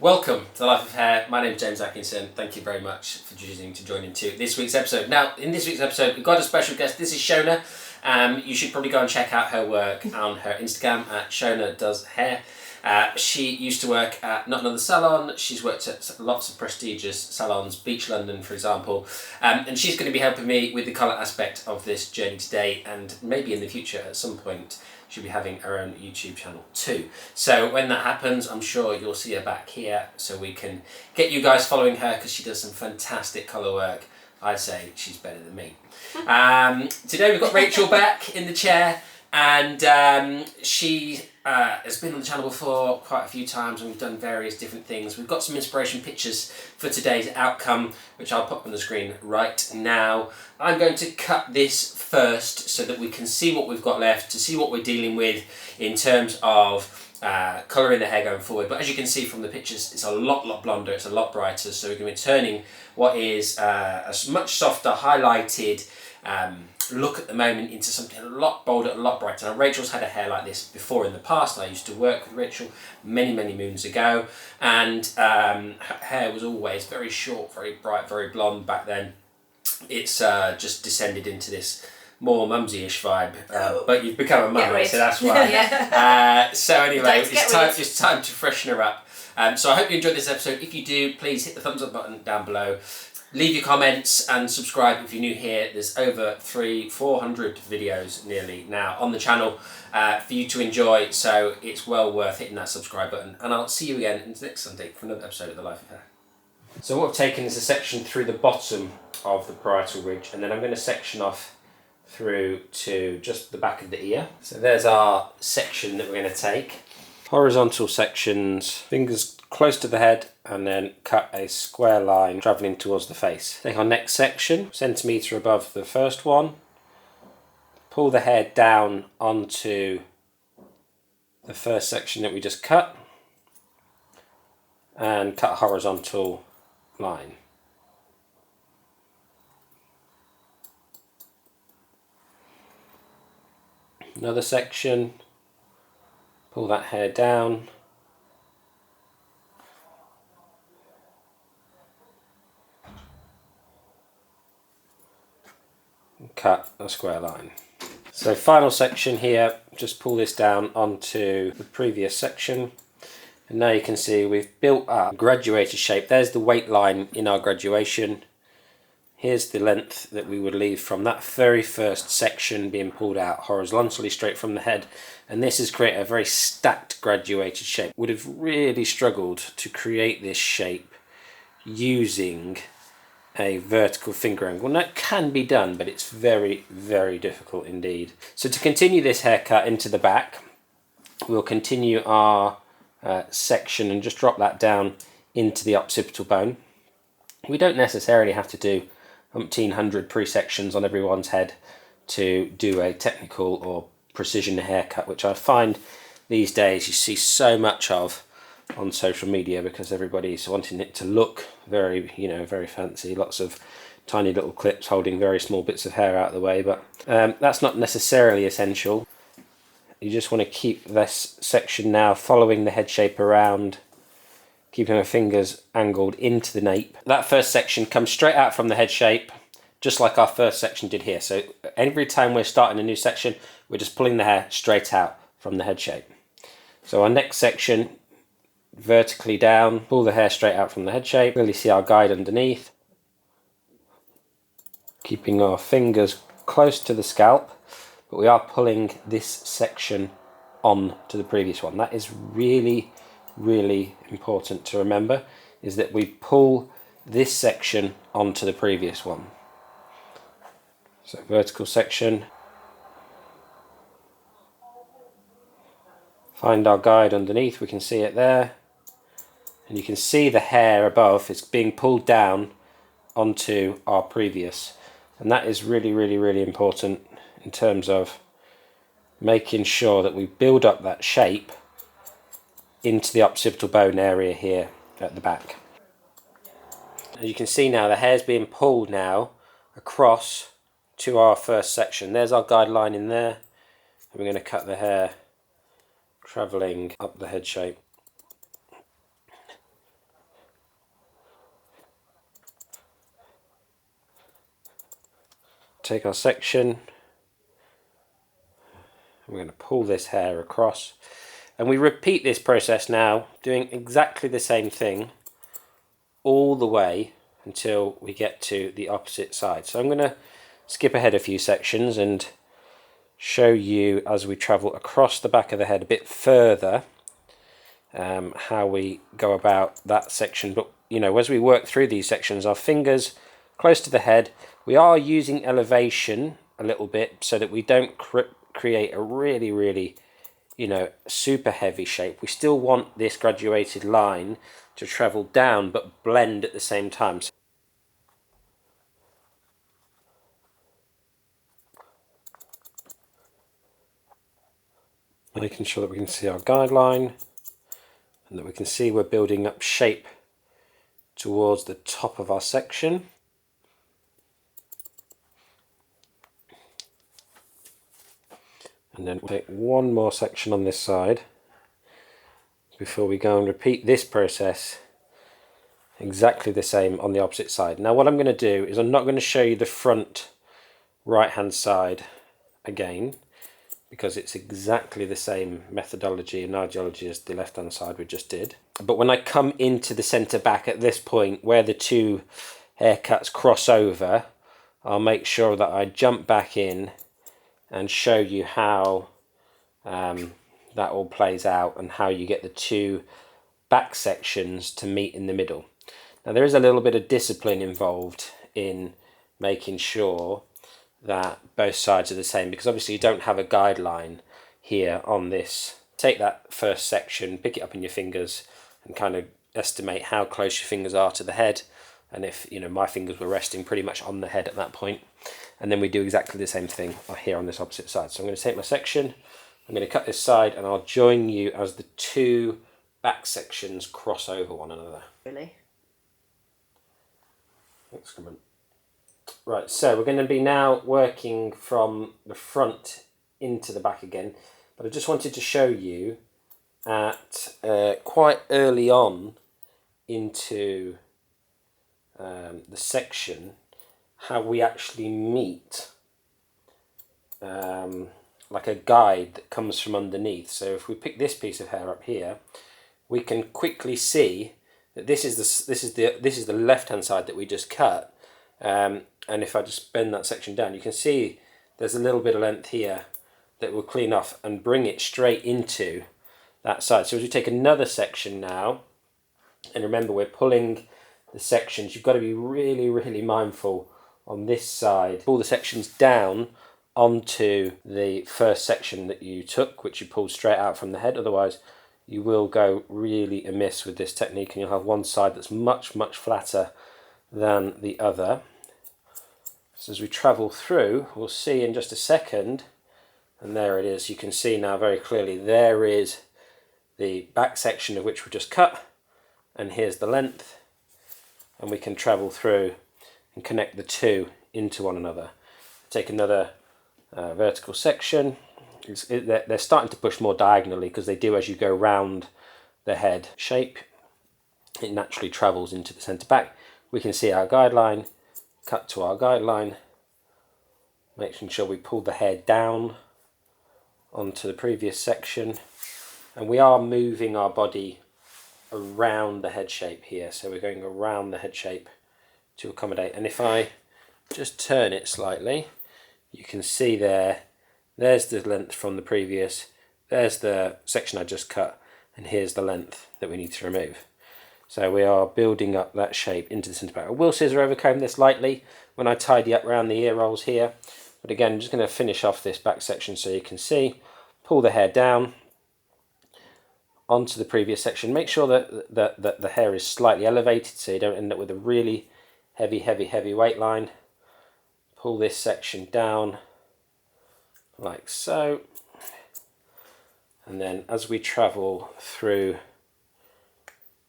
Welcome to The Life of Hair. My name's James Atkinson. Thank you very much for choosing to join into this week's episode. Now, in this week's episode, we've got a special guest. This is Shona. You should probably go and check out her work on her Instagram at Shona Does Hair. She used to work at Not Another Salon. She's worked at lots of prestigious salons, Beach London, for example. And she's going to be helping me with the colour aspect of this journey today, and maybe in the future at some point she'll be having her own YouTube channel too. So when that happens, I'm sure you'll see her back here so we can get you guys following her, because she does some fantastic colour work. I'd say she's better than me. Today we've got Rachel back in the chair, and she has been on the channel before quite a few times, and we've done various different things. We've got some inspiration pictures for today's outcome, which I'll put on the screen right now. I'm going to cut this first so that we can see what we've got left, to see what we're dealing with in terms of colouring the hair going forward. But as you can see from the pictures, it's a lot blonder, it's a lot brighter, so we're going to be turning what is a much softer, highlighted look at the moment into something a lot bolder, a lot brighter. Now, Rachel's had a hair like this before in the past. I used to work with Rachel many moons ago, and her hair was always very short, very bright, very blonde back then. It's just descended into this more mumsy-ish vibe, but you've become a mum, so that's why. So anyway, it's time to freshen her up. So I hope you enjoyed this episode. If you do, please hit the thumbs up button down below. Leave your comments and subscribe if you're new here. There's over 400 videos nearly now on the channel for you to enjoy, so it's well worth hitting that subscribe button. And I'll see you again next Sunday for another episode of The Life of Hair. So what I've taken is a section through the bottom of the parietal ridge, and then I'm going to section off through to just the back of the ear. So there's our section that we're going to take. Horizontal sections, fingers close to the head, and then cut a square line travelling towards the face. Take our next section, centimetre above the first one, pull the hair down onto the first section that we just cut, and cut a horizontal line. Another section, pull that hair down, and cut a square line. So final section here, just pull this down onto the previous section, and now you can see we've built up a graduated shape. There's the weight line in our graduation. Here's the length that we would leave from that very first section being pulled out horizontally straight from the head, and this has created a very stacked graduated shape. Would have really struggled to create this shape using a vertical finger angle. Now, it can be done, but it's very difficult indeed. So to continue this haircut into the back, we'll continue our section and just drop that down into the occipital bone. We don't necessarily have to do umpteen hundred pre-sections on everyone's head to do a technical or precision haircut, which I find these days you see so much of on social media, because everybody's wanting it to look very, very fancy. Lots of tiny little clips holding very small bits of hair out of the way, but that's not necessarily essential. You just want to keep this section now following the head shape around, keeping my fingers angled into the nape. That first section comes straight out from the head shape, just like our first section did here. So every time we're starting a new section, we're just pulling the hair straight out from the head shape. So our next section, vertically down, pull the hair straight out from the head shape. Really see our guide underneath. Keeping our fingers close to the scalp, but we are pulling this section on to the previous one. That is really important to remember, is that we pull this section onto the previous one. So vertical section, find our guide underneath, we can see it there, and you can see the hair above is being pulled down onto our previous, and that is really important in terms of making sure that we build up that shape into the occipital bone area here at the back. As you can see now, the hair's being pulled now across to our first section. There's our guideline in there, and we're going to cut the hair travelling up the head shape. take our section, we're going to pull this hair across, and we repeat this process now, doing exactly the same thing all the way until we get to the opposite side. So I'm going to skip ahead a few sections and show you as we travel across the back of the head a bit further how we go about that section. But you know, as we work through these sections, our fingers close to the head, we are using elevation a little bit so that we don't create a really you know, super heavy shape. We still want this graduated line to travel down but blend at the same time. Making sure that we can see our guideline and that we can see we're building up shape towards the top of our section. And then we'll take one more section on this side before we go and repeat this process exactly the same on the opposite side. Now what I'm going to do is I'm not going to show you the front right hand side again, because it's exactly the same methodology and ideology as the left hand side we just did. But when I come into the centre back at this point where the two haircuts cross over, I'll make sure that I jump back in and show you how that all plays out and how you get the two back sections to meet in the middle. Now there is a little bit of discipline involved in making sure that both sides are the same, because obviously you don't have a guideline here on this. Take that first section, pick it up in your fingers and kind of estimate how close your fingers are to the head, and if you know my fingers were resting pretty much on the head at that point, and then we do exactly the same thing here on this opposite side. So I'm going to take my section, I'm going to cut this side, and I'll join you as the two back sections cross over one another. Really? Excellent. Right, so we're going to be now working from the front into the back again, but I just wanted to show you at quite early on into the section how we actually meet like a guide that comes from underneath. So if we pick this piece of hair up here, we can quickly see that this is the left hand side that we just cut. And if I just bend that section down, you can see there's a little bit of length here that we'll clean off and bring it straight into that side. So as we take another section now, and remember we're pulling the sections, you've got to be really mindful on this side. Pull the sections down onto the first section that you took, which you pulled straight out from the head, otherwise you will go really amiss with this technique and you'll have one side that's much flatter than the other. So as we travel through, we'll see in just a second, and there it is. You can see now very clearly there is the back section of which we just cut, and here's the length, and we can travel through and connect the two into one another. Take another vertical section. They're starting to push more diagonally because they do as you go round the head shape. It naturally travels into the centre back. We can see our guideline, cut to our guideline, making sure we pull the hair down onto the previous section, and we are moving our body around the head shape here, so we're going around the head shape to accommodate. And if I just turn it slightly, you can see there's the length from the previous, there's the section I just cut, and here's the length that we need to remove. So we are building up that shape into the centre back. I will scissor overcomb this lightly when I tidy up around the ear rolls here. But again, I'm just going to finish off this back section so you can see. Pull the hair down onto the previous section. Make sure that the hair is slightly elevated so you don't end up with a really heavy weight line. Pull this section down like so. And then as we travel through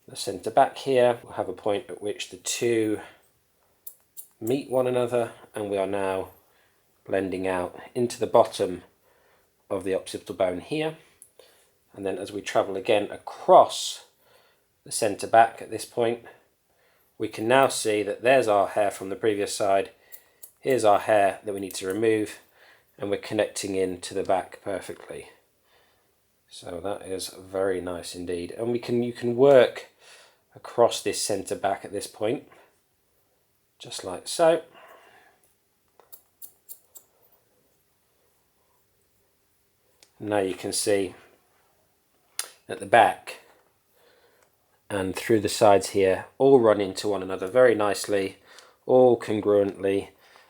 the centre back here, we'll have a point at which the two meet one another, and we are now blending out into the bottom of the occipital bone here. And then as we travel again across the centre back at this point, we can now see that there's our hair from the previous side, here's our hair that we need to remove, and we're connecting in to the back perfectly. So that is very nice indeed. And you can work across this centre back at this point, just like so. Now you can see at the back and through the sides here all run into one another very nicely, all congruently,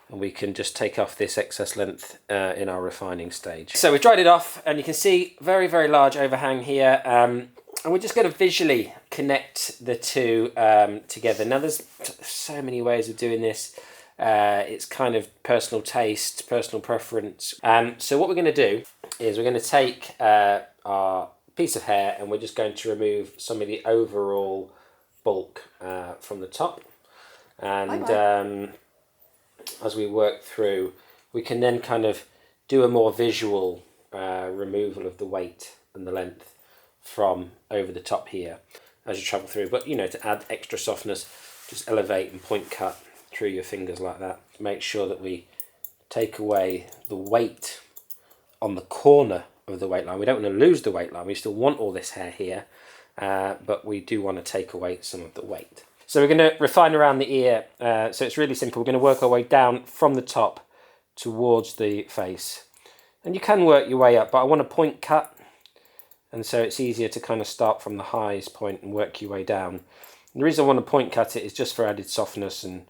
and we can just take off this excess length in our refining stage. So we've dried it off, and you can see very, very large overhang here, and we're just going to visually connect the two together. Now there's so many ways of doing this. It's kind of personal taste, personal preference. So what we're going to do is we're going to take our piece of hair, and we're just going to remove some of the overall bulk from the top. And as we work through, we can then kind of do a more visual removal of the weight and the length from over the top here as you travel through. But, you know, to add extra softness, just elevate and point cut through your fingers like that. Make sure that we take away the weight on the corner of the weight line. We don't want to lose the weight line. We still want all this hair here, but we do want to take away some of the weight. So we're going to refine around the ear. So it's really simple. We're going to work our way down from the top towards the face. And you can work your way up, but I want a point cut. And so it's easier to kind of start from the highest point and work your way down. And the reason I want to point cut it is just for added softness and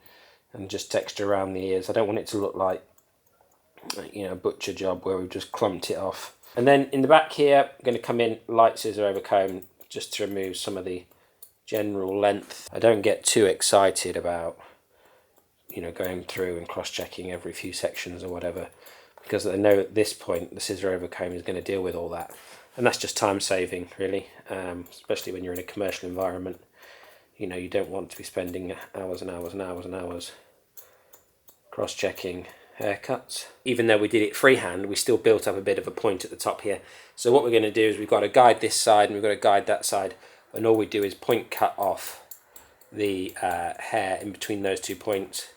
just texture around the ears. I don't want it to look like, you know, a butcher job where we've just clumped it off. And then in the back here, I'm going to come in light scissor over comb just to remove some of the general length. I don't get too excited about, you know, going through and cross-checking every few sections or whatever, because I know at this point the scissor over comb is going to deal with all that, and that's just time saving really, especially when you're in a commercial environment. You know, you don't want to be spending hours and hours and hours and hours cross-checking haircuts. Even though we did it freehand, we still built up a bit of a point at the top here. So what we're going to do is we've got to guide this side and we've got to guide that side, and all we do is point cut off the hair in between those 2 points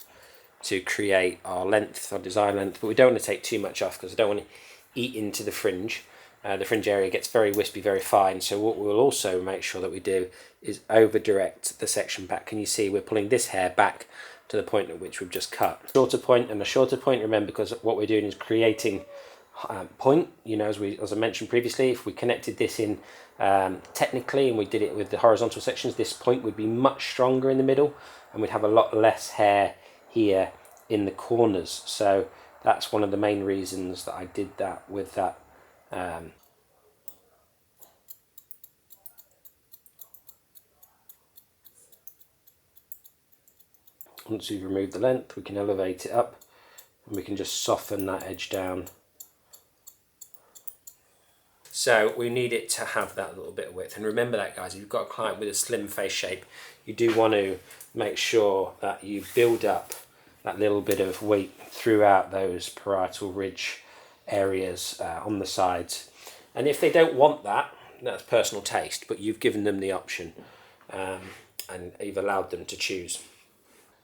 to create our length, our desired length. But we don't want to take too much off because I don't want to eat into the fringe. The fringe area gets very wispy, very fine. So what we'll also make sure that we do is over direct the section back. Can you see we're pulling this hair back to the point at which we've just cut? Shorter point and a shorter point, remember, because what we're doing is creating point. You know, as I mentioned previously, if we connected this in technically and we did it with the horizontal sections, this point would be much stronger in the middle and we'd have a lot less hair here in the corners. So that's one of the main reasons that I did that with that. Once we've removed the length, we can elevate it up and we can just soften that edge down. So we need it to have that little bit of width. And remember that, guys, if you've got a client with a slim face shape, you do want to make sure that you build up that little bit of weight throughout those parietal ridge areas on the sides. And if they don't want that, that's personal taste, but you've given them the option and you've allowed them to choose.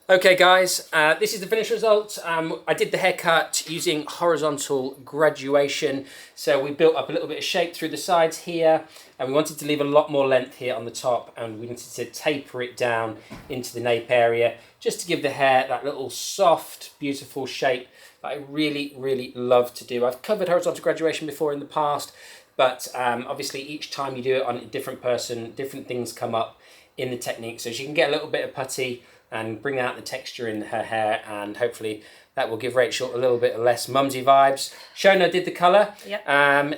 Okay guys, this is the finished result. I did the haircut using horizontal graduation. So we built up a little bit of shape through the sides here, and we wanted to leave a lot more length here on the top, and we wanted to taper it down into the nape area, just to give the hair that little soft, beautiful shape that I really, really love to do. I've covered horizontal graduation before in the past, but obviously each time you do it on a different person, different things come up in the technique. So she can get a little bit of putty and bring out the texture in her hair, and hopefully that will give Rachel a little bit less mumsy vibes. Shona did the colour. Yep.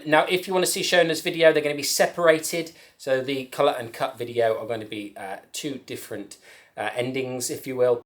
Now if you want to see Shona's video, they're going to be separated. So the colour and cut video are going to be two different endings, if you will.